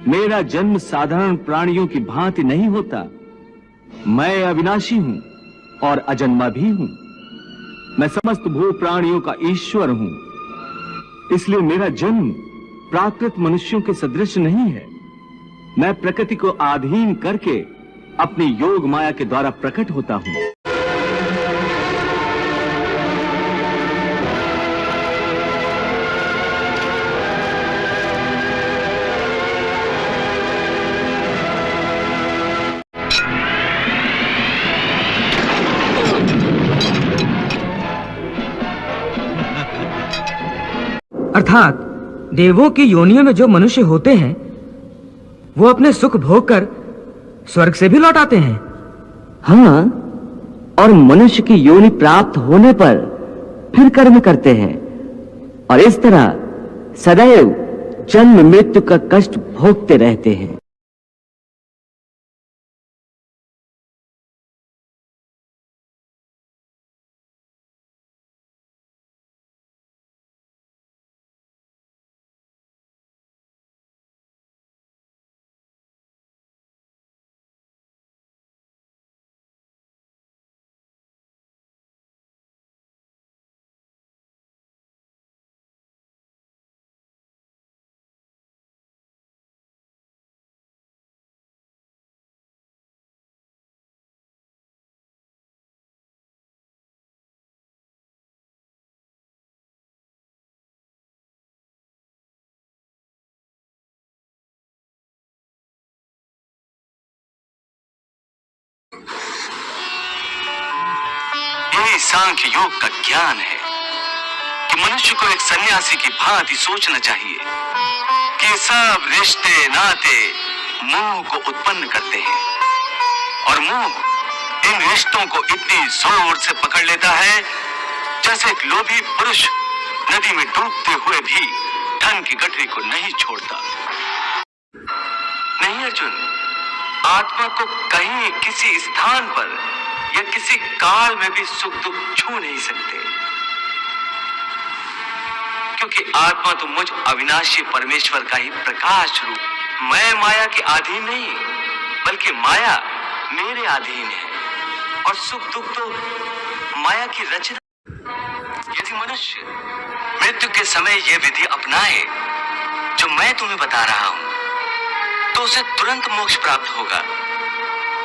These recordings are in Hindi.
मेरा जन्म साधारण प्राणियों की भांति नहीं होता। मैं अविनाशी हूं और अजन्मा भी हूं। मैं समस्त भू प्राणियों का ईश्वर हूं। इसलिए मेरा जन्म प्राकृत मनुष्यों के सदृश नहीं है। मैं प्रकृति को अधीन करके अपनी योग माया के द्वारा प्रकट होता हूं। अर्थात देवों की योनियों में जो मनुष्य होते हैं वो अपने सुख भोग कर स्वर्ग से भी लौट आते हैं। हाँ, और मनुष्य की योनि प्राप्त होने पर फिर कर्म करते हैं और इस तरह सदैव जन्म मृत्यु का कष्ट भोगते रहते हैं। यही सांख्य योग का ज्ञान है कि मनुष्य को एक सन्यासी की भांति सोचना चाहिए कि सब रिश्ते नाते मोह को उत्पन्न करते हैं और मोह इन रिश्तों को इतनी जोर से पकड़ लेता है जैसे एक लोभी पुरुष नदी में डूबते हुए भी धन की गठरी को नहीं छोड़ता। नहीं अर्जुन, आत्मा को कहीं किसी स्थान पर या किसी काल में भी सुख दुख छू नहीं सकते, क्योंकि आत्मा तो मुझ अविनाशी परमेश्वर का ही प्रकाश रूप। मैं माया के अधीन नहीं, बल्कि माया मेरे अधीन है और सुख दुख तो माया की रचना। यदि मनुष्य मृत्यु के समय यह विधि अपनाए जो मैं तुम्हें बता रहा हूं, तो उसे तुरंत मोक्ष प्राप्त होगा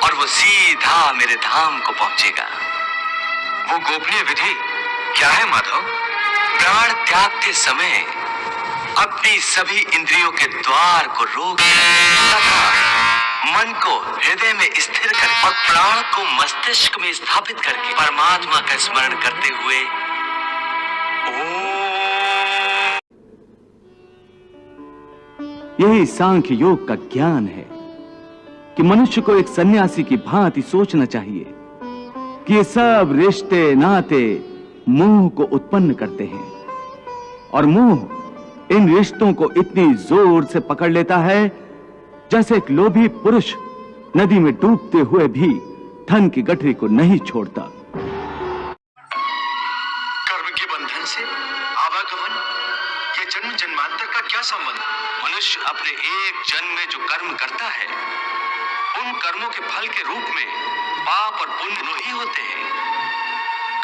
और वो सीधा मेरे धाम को पहुंचेगा। वो गोपनीय विधि क्या है माधव? प्राण त्यागते समय अपनी सभी इंद्रियों के द्वार को रोक तथा मन को हृदय में स्थिर कर और प्राण को मस्तिष्क में स्थापित करके परमात्मा का स्मरण करते हुए यही सांख्य योग का ज्ञान है कि मनुष्य को एक सन्यासी की भांति सोचना चाहिए कि ये सब रिश्ते नाते मोह को उत्पन्न करते हैं और मोह इन रिश्तों को इतनी जोर से पकड़ लेता है जैसे एक लोभी पुरुष नदी में डूबते हुए भी धन की गठरी को नहीं छोड़ता। कर्म के बंधन से आवागमन, ये जन्म जन्मांतर का क्या संबंध? मनुष्य अपने एक जन्म में जो कर्म करता है उन कर्मों के फल के रूप में पाप और पुण्य दोनों ही होते हैं।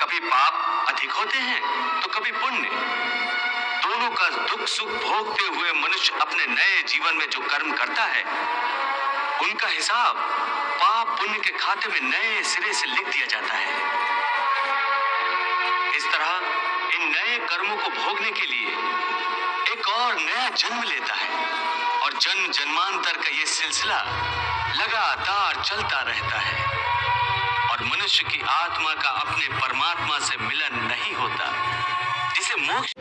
कभी पाप अधिक होते हैं तो कभी पुण्य। दोनों का दुख सुख भोगते हुए मनुष्य अपने नए जीवन में जो कर्म करता है उनका हिसाब पाप पुण्य के खाते में नए सिरे से लिख दिया जाता है। इस तरह इन नए कर्मों को भोगने के लिए एक और नया जन्म लेता है और जन्म जन्मांतर का ये सिलसिला लगातार चलता रहता है और मनुष्य की आत्मा का अपने परमात्मा से मिलन नहीं होता, जिसे मोक्ष